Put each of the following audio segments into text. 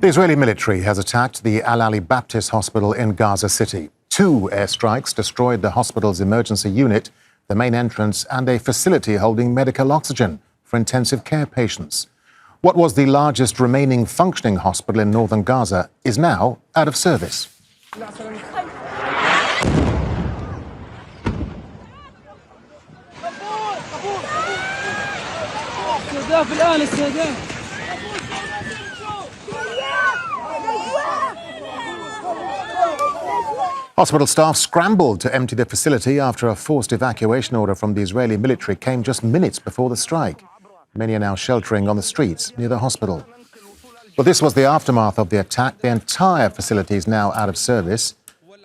The Israeli military has attacked the al-Ahli Baptist Hospital in Gaza City. 2 airstrikes destroyed the hospital's emergency unit, the main entrance, and a facility holding medical oxygen for intensive care patients. What was the largest remaining functioning hospital in northern Gaza is now out of service. Hospital staff scrambled to empty the facility after a forced evacuation order from the Israeli military came just minutes before the strike. Many are now sheltering on the streets near the hospital. Well, this was the aftermath of the attack. The entire facility is now out of service.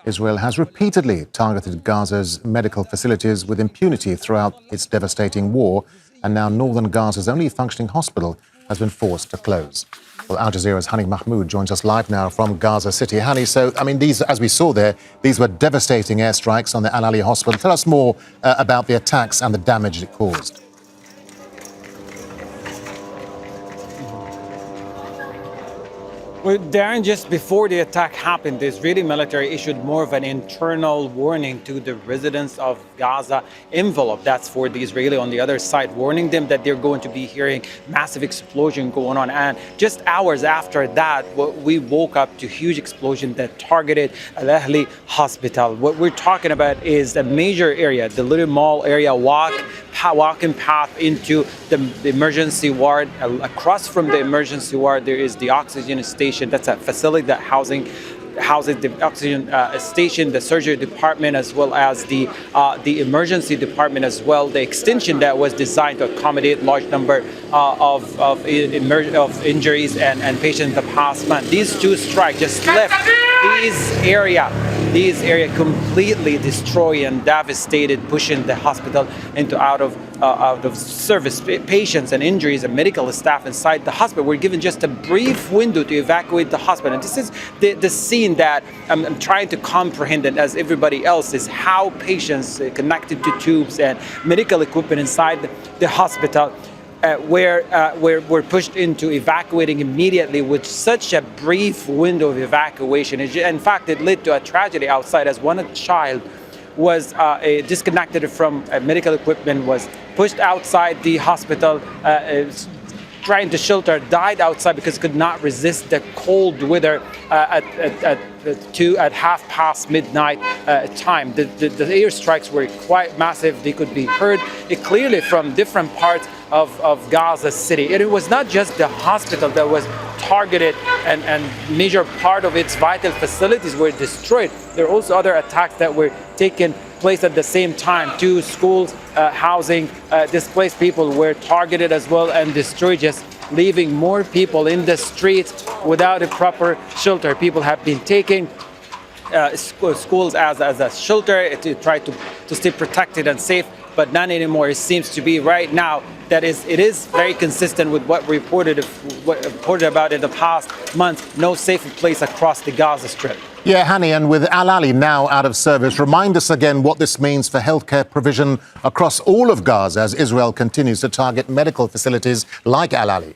Israel has repeatedly targeted Gaza's medical facilities with impunity throughout its devastating war, and now northern Gaza's only functioning hospital has been forced to close. Well, Al Jazeera's Hani Mahmoud joins us live now from Gaza City. Hani, so, these, as we saw there, these were devastating airstrikes on the Al-Ahli hospital. Tell us more about the attacks and the damage it caused. Well, Darren, just before the attack happened, the Israeli military issued more of an internal warning to the residents of Gaza envelope. That's for the Israeli on the other side, warning them that they're going to be hearing massive explosion going on. And just hours after that, we woke up to huge explosion that targeted al-Ahli hospital. What we're talking about is a major area, the little mall area, walking path into the emergency ward. Across from the emergency ward, there is the oxygen station. That's a facility that houses the oxygen station, the surgery department, as well as the emergency department as well. The extension that was designed to accommodate large number of injuries and patients in the past month. These 2 strikes just left these area completely destroyed and devastated, pushing the hospital into out of service. Patients and injuries and medical staff inside the hospital were given just a brief window to evacuate the hospital. And this is the scene that I'm trying to comprehend, and as everybody else, is how patients connected to tubes and medical equipment inside the hospital were pushed into evacuating immediately with such a brief window of evacuation. In fact, it led to a tragedy outside, as one child was disconnected from medical equipment, was pushed outside the hospital, trying to shelter, died outside because could not resist the cold weather at midnight time. The airstrikes were quite massive. They could be heard clearly from different parts of Gaza City. And it was not just the hospital that was targeted and major part of its vital facilities were destroyed. There are also other attacks that were taking place at the same time. 2 schools, housing displaced people were targeted as well and destroyed, just leaving more people in the streets without a proper shelter. People have been taking schools as a shelter to try to stay protected and safe, but none anymore. It seems to be right now that it is very consistent with what reported about in the past month. No safer place across the Gaza Strip. Yeah, Hani, and with al-Ahli now out of service, remind us again what this means for healthcare provision across all of Gaza as Israel continues to target medical facilities like al-Ahli.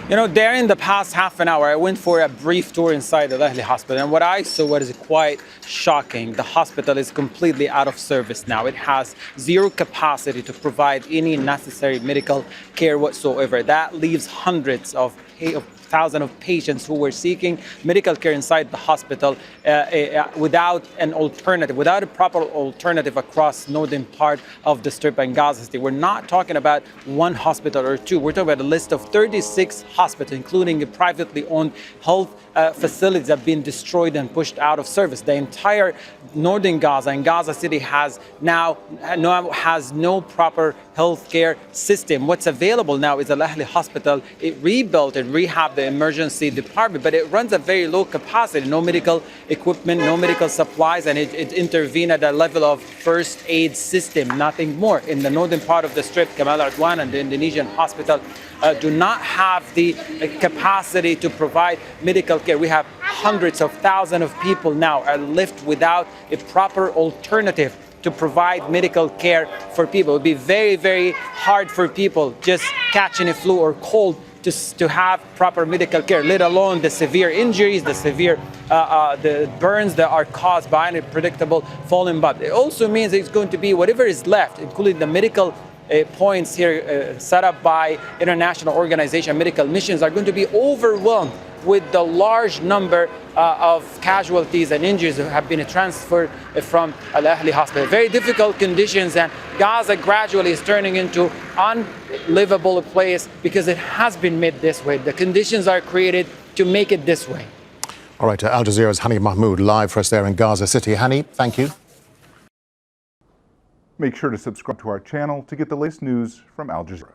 You know, there in the past half an hour, I went for a brief tour inside the al-Ahli hospital, and what I saw was quite shocking. The hospital is completely out of service now. It has zero capacity to provide any necessary medical care whatsoever. That leaves hundreds of thousands of patients who were seeking medical care inside the hospital without an alternative, without a proper alternative across northern part of the Strip and Gaza City. We're not talking about 1 hospital or 2. We're talking about a list of 36 hospitals, including privately owned health facilities that have been destroyed and pushed out of service. The entire northern Gaza and Gaza City has now no proper healthcare system. What's available now is al-Ahli hospital. It rebuilt and rehabbed the emergency department, but it runs at very low capacity. No medical equipment, no medical supplies, and it intervened at a level of first aid system, nothing more. In the northern part of the Strip, Kamal Adwan and the Indonesian hospital do not have the capacity to provide medical care. We have hundreds of thousands of people now are left without a proper alternative to provide medical care for people. It would be very, very hard for people just catching a flu or cold to have proper medical care, let alone the severe injuries, the severe the burns that are caused by unpredictable falling. But it also means it's going to be whatever is left, including the medical points here set up by international organization, medical missions, are going to be overwhelmed with the large number of casualties and injuries that have been transferred from al-Ahli hospital. Very difficult conditions, and Gaza gradually is turning into unlivable place because it has been made this way. The conditions are created to make it this way. All right, Al Jazeera's Hani Mahmoud live for us there in Gaza City. Hani, thank you. Make sure to subscribe to our channel to get the latest news from Al Jazeera.